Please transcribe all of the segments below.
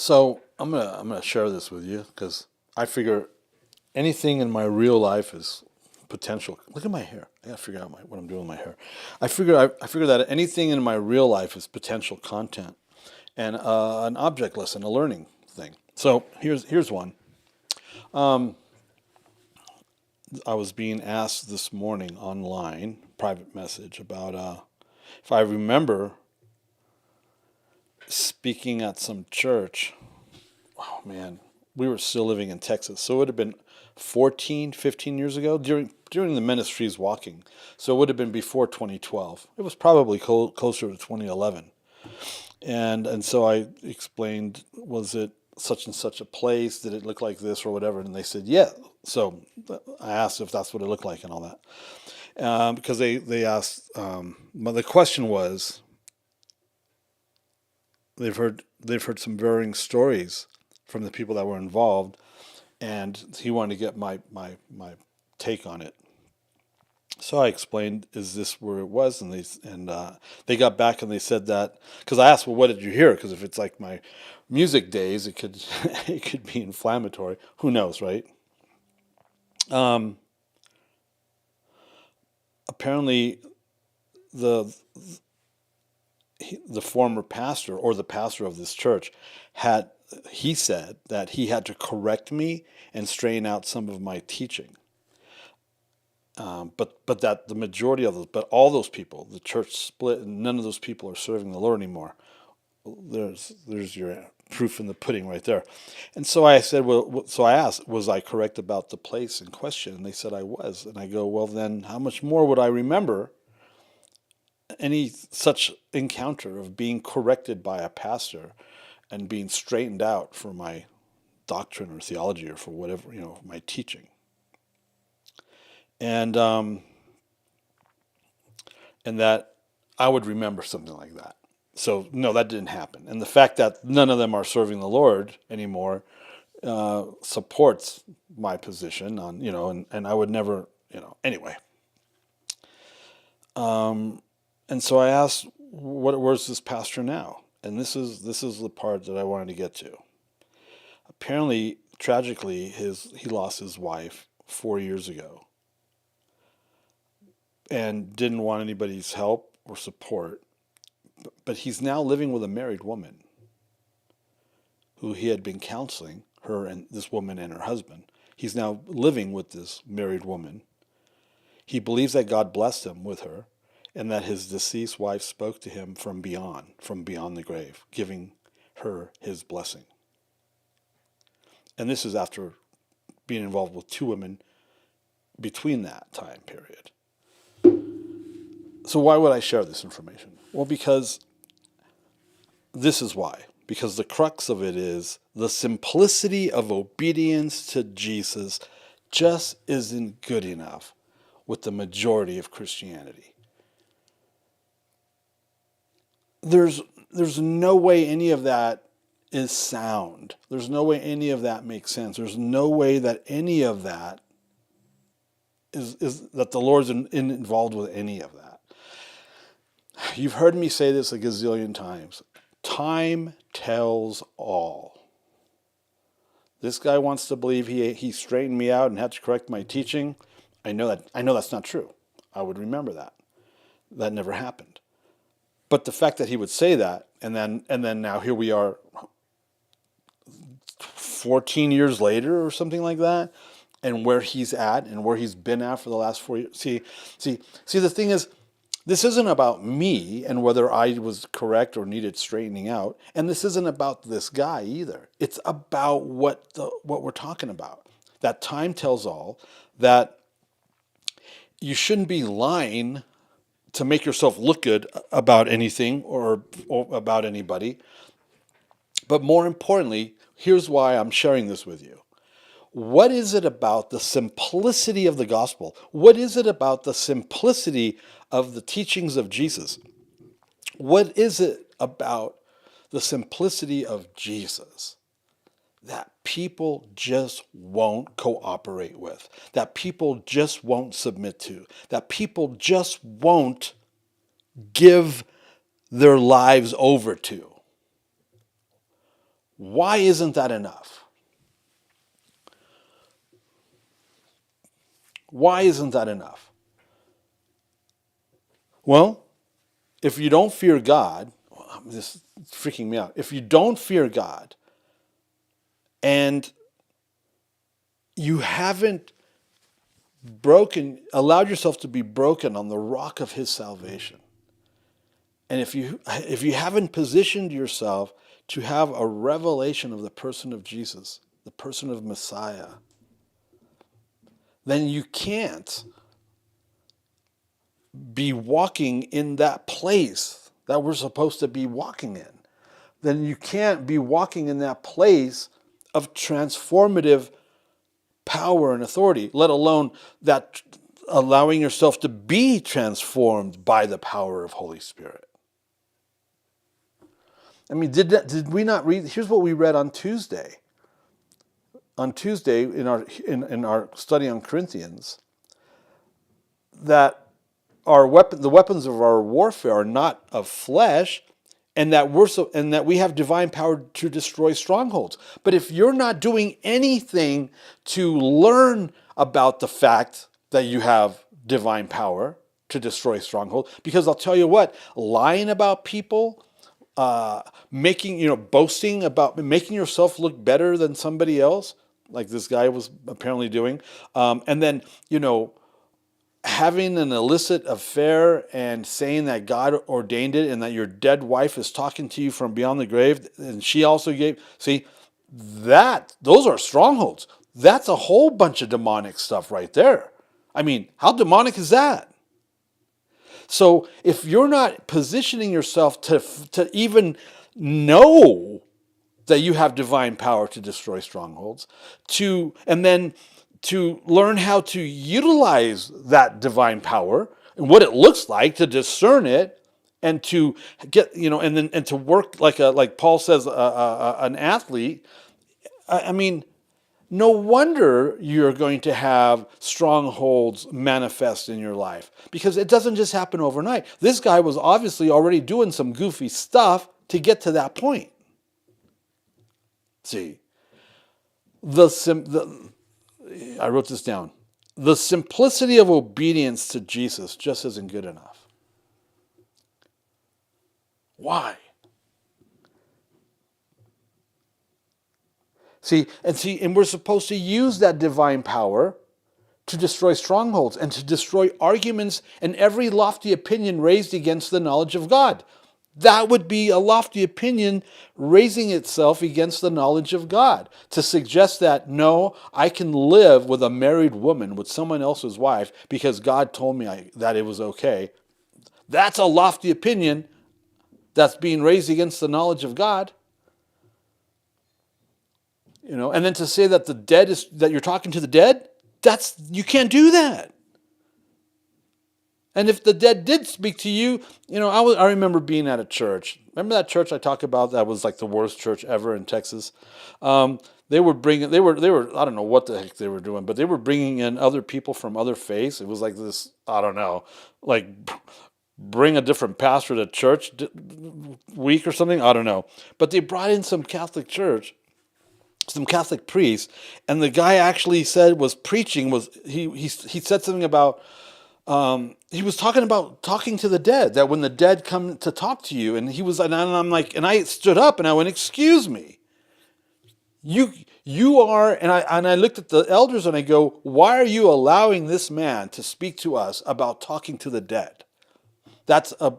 So I'm gonna share this with you because I figure anything in my real life is potential. Look at my hair. I gotta figure out what I'm doing with my hair. I figure that anything in my real life is potential content and an object lesson, a learning thing. So here's one. I was being asked this morning online, private message about if I remember speaking at some church. Oh man, we were still living in Texas. So it would have been 14, 15 years ago during the ministry's walking. So it would have been before 2012. It was probably closer to 2011. And so I explained, was it such and such a place? Did it look like this or whatever? And they said, yeah. So I asked if that's what it looked like and all that. Because they asked, well, the question was, they've heard some varying stories from the people that were involved, and he wanted to get my take on it. So I explained, is this where it was? And they got back and they said that, because I asked, well, what did you hear? Because if it's like my music days, it could it could be inflammatory. Who knows, right? Um, Apparently, the the former pastor or the pastor of this church had he said that he had to correct me and straighten out some of my teaching. But that the majority of those, but all those people, the church split, and none of those people are serving the Lord anymore. There's your proof in the pudding right there. And so I said, well, so I asked, was I correct about the place in question? And they said I was. And I go, well, then how much more would I remember any such encounter of being corrected by a pastor and being straightened out for my doctrine or theology or for whatever, my teaching? And and that I would remember something like that. So no, that didn't happen. And the fact that none of them are serving the Lord anymore supports my position on, and I would never, anyway. And so I asked, where's this pastor now? And this is the part that I wanted to get to. Apparently, tragically, he lost his wife 4 years ago and didn't want anybody's help or support. But he's now living with a married woman who he had been counseling, her and this woman and her husband. He's now living with this married woman. He believes that God blessed him with her and that his deceased wife spoke to him from beyond the grave, giving her his blessing. And this is after being involved with two women between that time period. So why would I share this information? Well, because this is why. Because the crux of it is the simplicity of obedience to Jesus just isn't good enough with the majority of Christianity. There's no way any of that is sound. There's no way any of that makes sense. There's no way that any of that is that the Lord's involved with any of that. You've heard me say this a gazillion times. Time tells all. This guy wants to believe he straightened me out and had to correct my teaching. I know that's not true. I would remember that. That never happened. But the fact that he would say that, and then now here we are 14 years later or something like that, and where he's at and where he's been at for the last 4 years. See, the thing is, this isn't about me and whether I was correct or needed straightening out. And this isn't about this guy either. It's about what we're talking about. That time tells all, that you shouldn't be lying to make yourself look good about anything or about anybody. But more importantly, here's why I'm sharing this with you. What is it about the simplicity of the gospel? What is it about the simplicity of the teachings of Jesus? What is it about the simplicity of Jesus that people just won't cooperate with, that people just won't submit to, that people just won't give their lives over to? Why isn't that enough? Why isn't that enough? Well, if you don't fear God, this is freaking me out. If you don't fear God and you haven't allowed yourself to be broken on the rock of his salvation, and if you haven't positioned yourself to have a revelation of the person of Jesus, the person of Messiah, then you can't be walking in that place that we're supposed to be walking in. Then you can't be walking in that place of transformative power and authority, let alone that allowing yourself to be transformed by the power of Holy Spirit. I mean, did we not read? Here's what we read on Tuesday. On Tuesday in our study on Corinthians, that the weapons of our warfare are not of flesh, and that we have divine power to destroy strongholds. But if you're not doing anything to learn about the fact that you have divine power to destroy strongholds, because I'll tell you what, lying about people, boasting about making yourself look better than somebody else, like this guy was apparently doing, and then having an illicit affair and saying that God ordained it and that your dead wife is talking to you from beyond the grave and she also those are strongholds. That's a whole bunch of demonic stuff right there. I mean, how demonic is that? So if you're not positioning yourself to even know that you have divine power to destroy strongholds, and then to learn how to utilize that divine power and what it looks like to discern it, and to get and to work like Paul says, an athlete. I mean, no wonder you're going to have strongholds manifest in your life, because it doesn't just happen overnight. This guy was obviously already doing some goofy stuff to get to that point. See, I wrote this down. The simplicity of obedience to Jesus just isn't good enough. Why? And we're supposed to use that divine power to destroy strongholds and to destroy arguments and every lofty opinion raised against the knowledge of God. That would be a lofty opinion raising itself against the knowledge of God. To suggest that, no, I can live with a married woman, with someone else's wife, because God told me that it was okay. That's a lofty opinion that's being raised against the knowledge of God. And then to say that that you're talking to the dead, you can't do that. And if the dead did speak to you, I remember being at a church. Remember that church I talked about that was like the worst church ever in Texas? They were I don't know what the heck they were doing, but they were bringing in other people from other faiths. It was like this, I don't know, like bring a different pastor to church week or something. I don't know. But they brought in some Catholic priests, and the guy actually said he said something about, he was talking about talking to the dead, that when the dead come to talk to you, and I'm like, and I stood up and I went, excuse me, you are, and I looked at the elders and I go, why are you allowing this man to speak to us about talking to the dead? That's a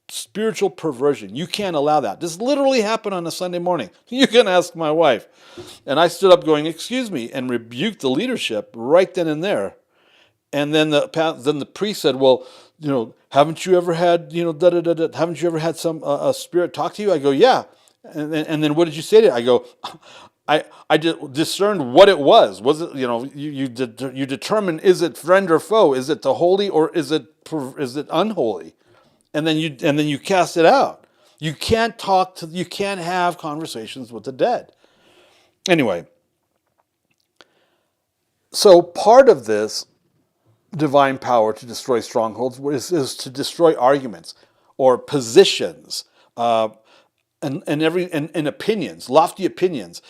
spiritual perversion. You can't allow that. This literally happened on a Sunday morning. You can ask my wife. And I stood up going, excuse me, and rebuked the leadership right then and there. And then the priest said, well, haven't you ever had, haven't you ever had a spirit talk to you? I go, yeah. And then what did you say to it? I go, I discerned what it was. Was it, you determine, is it friend or foe? Is it the holy or is it unholy? And then you cast it out. You can't have conversations with the dead. Anyway, so part of this divine power to destroy strongholds is to destroy arguments or positions. and opinions, lofty opinions,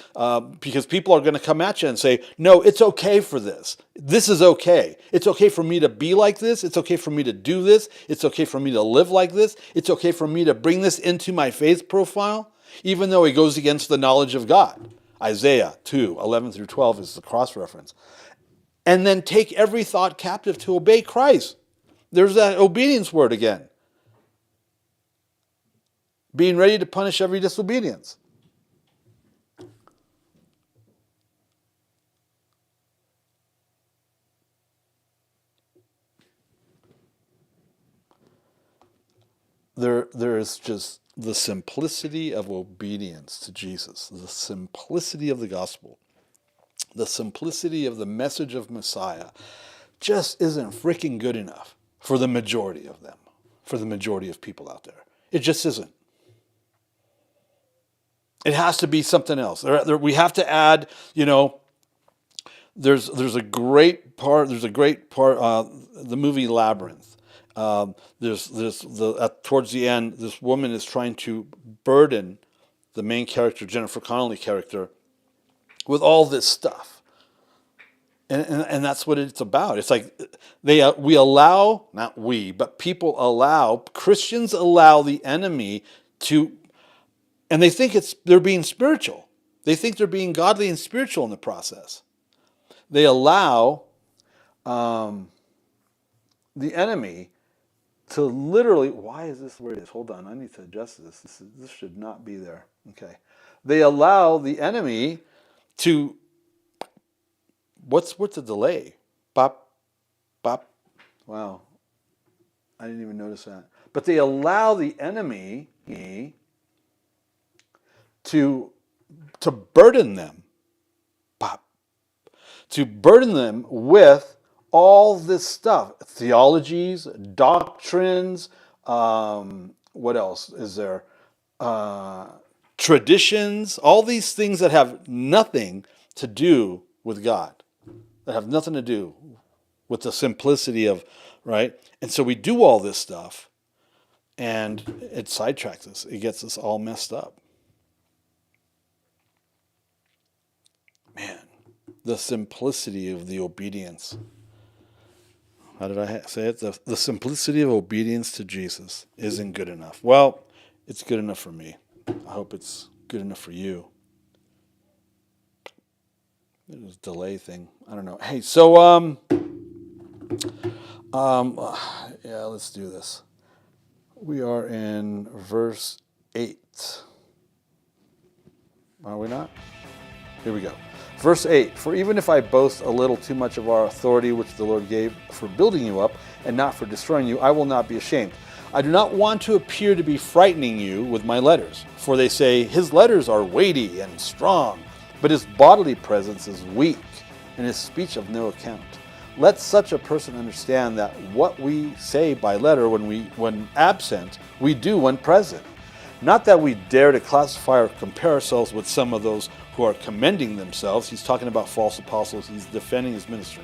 because people are going to come at you and say, no, it's okay for this. This is okay. It's okay for me to be like this. It's okay for me to do this. It's okay for me to live like this. It's okay for me to bring this into my faith profile, even though it goes against the knowledge of God. Isaiah 2:11-12 is the cross-reference. And then take every thought captive to obey Christ. There's that obedience word again. Being ready to punish every disobedience. There is just the simplicity of obedience to Jesus, the simplicity of the gospel, the simplicity of the message of Messiah just isn't freaking good enough for the majority of them, for the majority of people out there. It just isn't. It has to be something else. We have to add, there's a great part, the movie Labyrinth. Towards the end, this woman is trying to burden the main character, Jennifer Connelly character, with all this stuff. And that's what it's about. It's like we allow, not we, but Christians allow the enemy to, and they think they're being spiritual. They think they're being godly and spiritual in the process. They allow the enemy to literally, why is this where it is? Hold on, I need to adjust this. This should not be there. Okay. They allow the enemy to, what's the delay? Bop, bop. Wow. I didn't even notice that. But they allow the enemy to burden them. Bop. To burden them with all this stuff. Theologies, doctrines, what else is there? Traditions, all these things that have nothing to do with God, that have nothing to do with the simplicity of, right? And so we do all this stuff, and it sidetracks us. It gets us all messed up. Man, the simplicity of the obedience. How did I say it? The simplicity of obedience to Jesus isn't good enough. Well, it's good enough for me. I hope it's good enough for you. It was a delay thing. I don't know. Hey, so yeah, let's do this. We are in verse 8. Are we not? Here we go. Verse 8, for even if I boast a little too much of our authority which the Lord gave for building you up and not for destroying you, I will not be ashamed. I do not want to appear to be frightening you with my letters, for they say, his letters are weighty and strong, but his bodily presence is weak, and his speech of no account. Let such a person understand that what we say by letter when absent, we do when present. Not that we dare to classify or compare ourselves with some of those who are commending themselves. He's talking about false apostles. He's defending his ministry.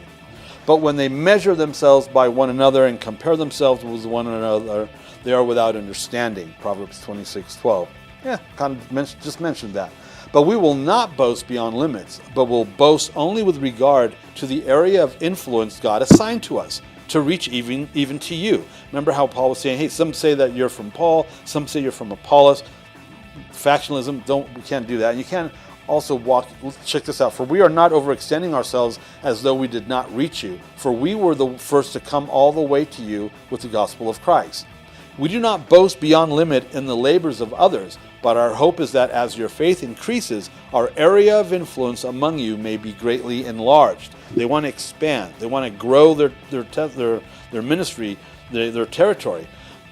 But when they measure themselves by one another and compare themselves with one another, they are without understanding. Proverbs 26:12. Yeah, just mentioned that. But we will not boast beyond limits, but will boast only with regard to the area of influence God assigned to us, to reach even to you. Remember how Paul was saying, hey, some say that you're from Paul, some say you're from Apollos. Factionalism, we can't do that. And you can't also check this out, for we are not overextending ourselves as though we did not reach you, for we were the first to come all the way to you with the gospel of Christ. We do not boast beyond limit in the labors of others, but our hope is that as your faith increases, our area of influence among you may be greatly enlarged. They want to expand. They want to grow their ministry, their territory,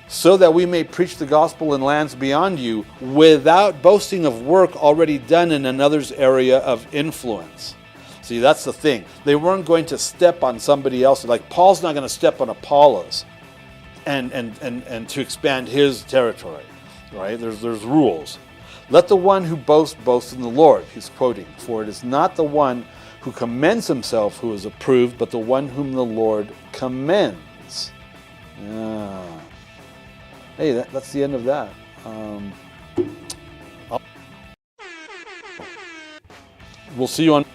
so that we may preach the gospel in lands beyond you without boasting of work already done in another's area of influence. See, that's the thing. They weren't going to step on somebody else. Like Paul's not going to step on Apollos and to expand his territory, right? There's rules. Let the one who boasts boast in the Lord. He's quoting, for it is not the one who commends himself who is approved, but the one whom the Lord commends. Yeah. Hey, that's the end of that. We'll see you on.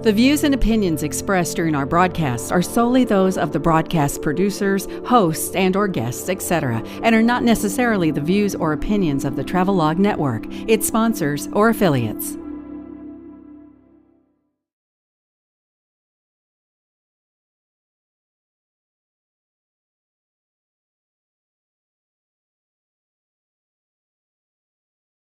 The views and opinions expressed during our broadcasts are solely those of the broadcast producers, hosts, and/or guests, etc., and are not necessarily the views or opinions of the Travelog Network, its sponsors, or affiliates.